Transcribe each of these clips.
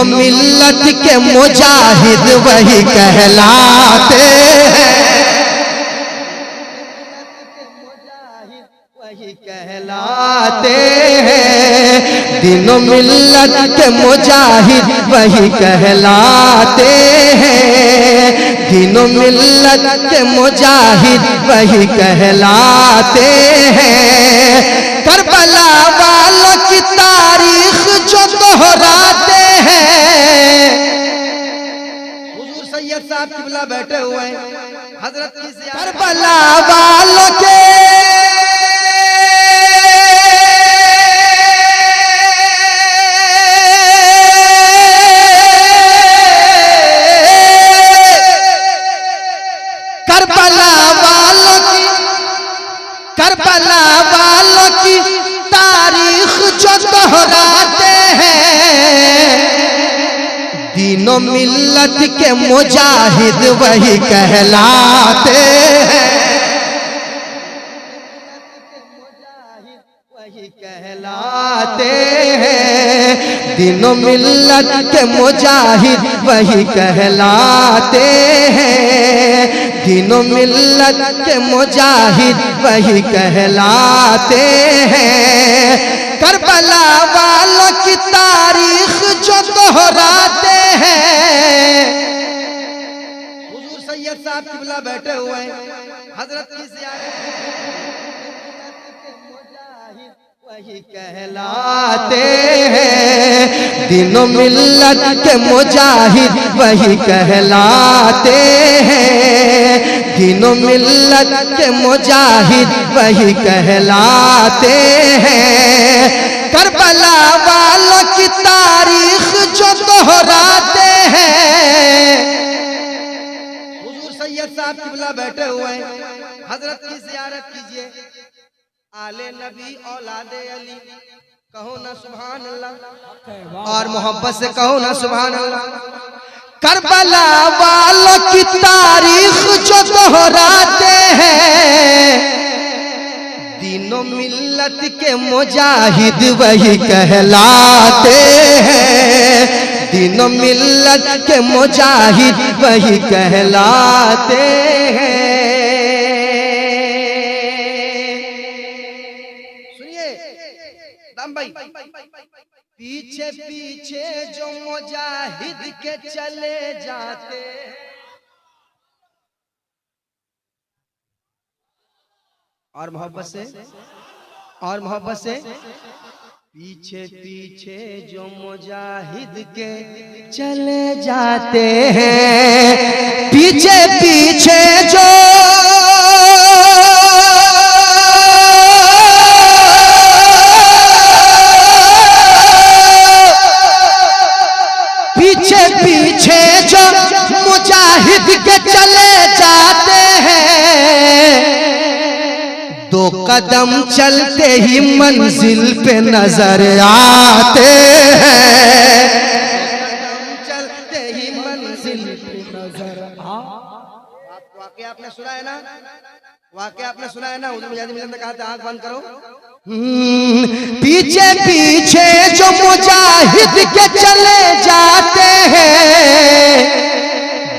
तीनों मिल्लत के मुजाहिद वही कहलाते हैं, वही कहलाते हैं। तीनों मिल्लत के मुजाहिद वही कहलाते हैं, तीनों मिल्लत के मुजाहिद वही कहलाते हैं। करबला वालों की तारीख जो दोहराते हैं, हुजूर सैयद साहब किबला बैठे हुए हैं, हजरत की करबला वालों के करबला वालों की तारीख जो दोहराते हैं, तीनों मिल्लत के मुजाहिद वही कहलाते हैं, वही कहलाते हैं। तीनों मिल्लत के मुजाहिद वही कहलाते हैं, तीनों मिल्लत के मुजाहिद वही कहलाते हैं। करबला वालों की तारीख जो दोहराते हैं, हुजूर सैयद साहब किबला बैठे हुए हैं, हजरत की वही कहलाते हैं। तीनों मिल्लत के मुजाहिद वही कहलाते हैं, तीनों मिल्लत के मुजाहिद वही कहलाते हैं। करबला वालों की तारीख जो दोहराते हैं, हुजूर सैयद साहब किबला बैठे हुए हैं, हजरत की ज़ियारत कीजिए। आले नबी औलादे अली कहो ना सुभान अल्लाह, और मोहब्बत से कहो ना सुभान अल्लाह। करबला वालों की तारीख जो दोहराते हैं, तीनों मिल्लत के मुजाहिद वही कहलाते हैं, तीनों मिल्लत के मुजाहिद वही कहलाते हैं। पीछे पीछे जो मुजाहिद के चले जाते हैं, और मोहब्बत से, और मोहब्बत से, पीछे पीछे जो मुजाहिद के चले जाते हैं, पीछे पीछे जो पीछे पीछे जो मुजाहिद के चले जाते हैं, दो कदम चलते ही मंजिल पे नजर आते हैं, चलते ही मंजिल पे नजर वाकया आपने सुना है ना, वाकया आपने सुना है ना, हुजूर मिजाजी मिलन ने कहा था आंख बंद करो। पीछे पीछे जो मुजाहिद के चले जाते हैं,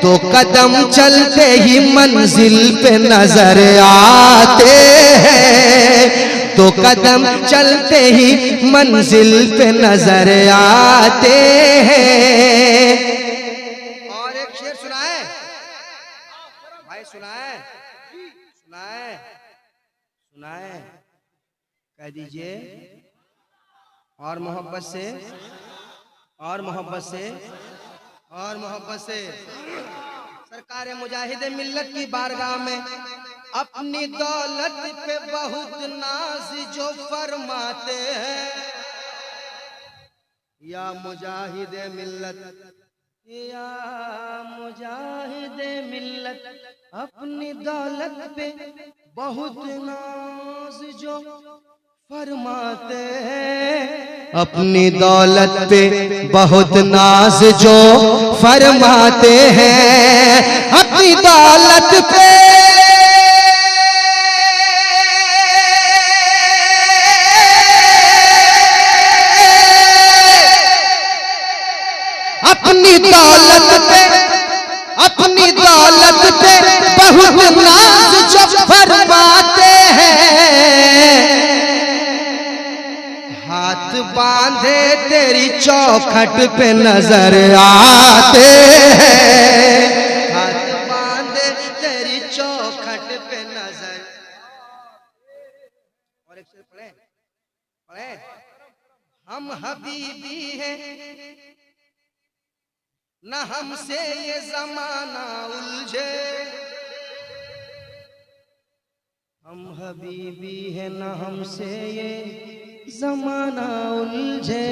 दो कदम चलते ही मंजिल पे नजर आते हैं, दो कदम चलते ही मंजिल पे नजर आते हैं। और एक शेर सुनाए भाई, सुनाए सुनाए सुनाए, कह दीजिए। और मोहब्बत से, और मोहब्बत से, और मोहब्बत से। सरकार मुजाहिद मिल्लत की बारगाह में अपनी दौलत पे बहुत नाज जो फरमाते हैं, या मुजाहिद मिल्लत, या मुजाहिद मिल्लत, अपनी दौलत पे बहुत नाज जो फरमाते हैं, अपनी दौलत पे बहुत नाज जो फरमाते हैं, अपनी दौलत पे दौलत पे बहुत नाज जो फरमाते हैं, हाथ बांधे तेरी चौखट पे नजर आते हैं, हाथ बांधे तेरी चौखट पे नजर। और एक शेर पढ़े पढ़े। हम हबीबी हैं न हमसे ये जमाना उलझे, हम हबीबी हैं न हमसे ये जमाना उलझे,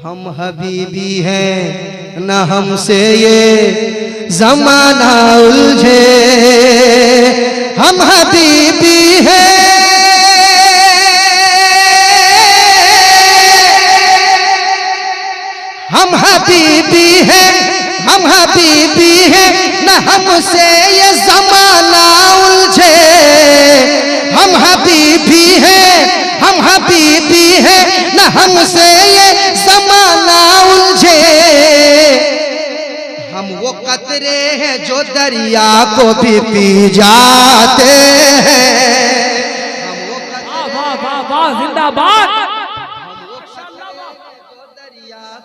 हम हबीबी हैं न हमसे ये जमाना उलझे, हम हबीबी हैं हम हबीबी हैं, हम हबीबी हैं न हमसे ये जमाना उलझे, हम हबीबी हैं, हम हबीबी हैं न हमसे ये जमाना उलझे, हम वो कतरे हैं जो दरिया को भी पी जाते हैं, हम वो कतरे जिंदाबाद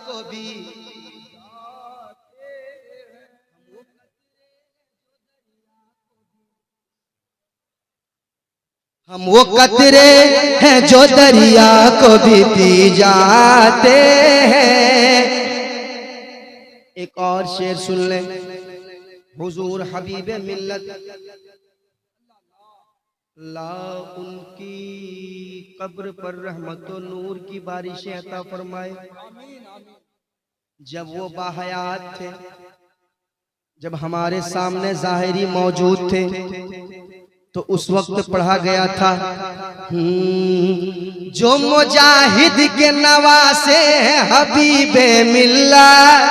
को भी हम वो कतरे हैं जो दरिया को भी पी जाते हैं। एक और शेर सुन लें। हुजूर हबीबे मिल्लत ला उनकी कब्र पर रहमत व नूर की बारिशें अता फरमाए। जब वो बाहयात थे, जब हमारे सामने ज़ाहिरी मौजूद थे, तो उस वक्त पढ़ा गया था जो मुजाहिद के नवासे हैं हबीबे मिल्लत,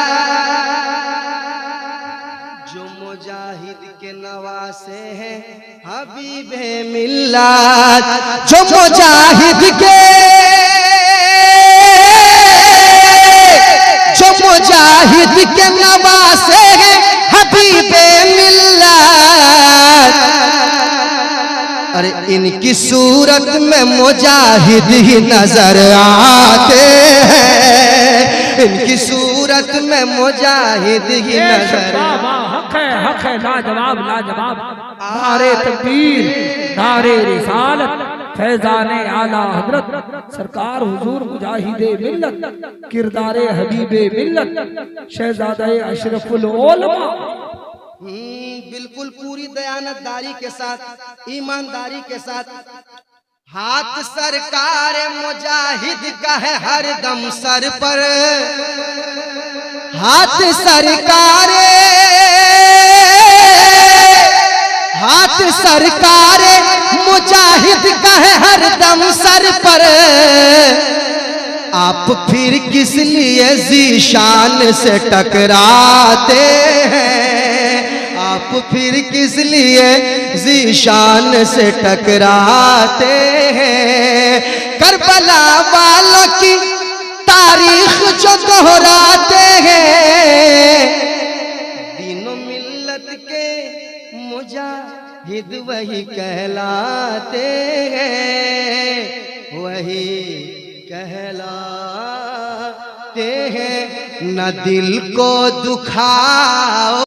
जो मुजाहिद के नवासे हैं हबीबे मिल्लत, जो मुजाहिद के नवासे हैं हबीबे मिल्लत। अरे इनकी सूरत में मुजाहिद ही नजर आते हैं, इनकी सूरत में मुजाहिद ही नजर। हक है लाजवाब लाजवाब। नारे तकबीर, नारे रिसालत, फैजाने आला हजरत सरकार हुजूर मुजाहिदे मिल्लत, किरदारे हबीबे मिल्लत, शहजादे अशरफुल उलमा। बिल्कुल पूरी दयानतदारी के साथ, ईमानदारी के साथ। हाथ सरकार मुजाहिद का है हर दम सर पर, हाथ सरकार, हाथ सरकार मुजाहिद का है हर दम सर पर। आप फिर किस लिए ज़ीशान से टकराते हैं, आप फिर किस लिए ज़ीशान से टकराते हैं। करबला वालों की तारीख जो दोहराते हैं, दीनो मिल्लत के मुजाहिद वही कहलाते हैं, वही कहलाते हैं। न दिल को दुखाओ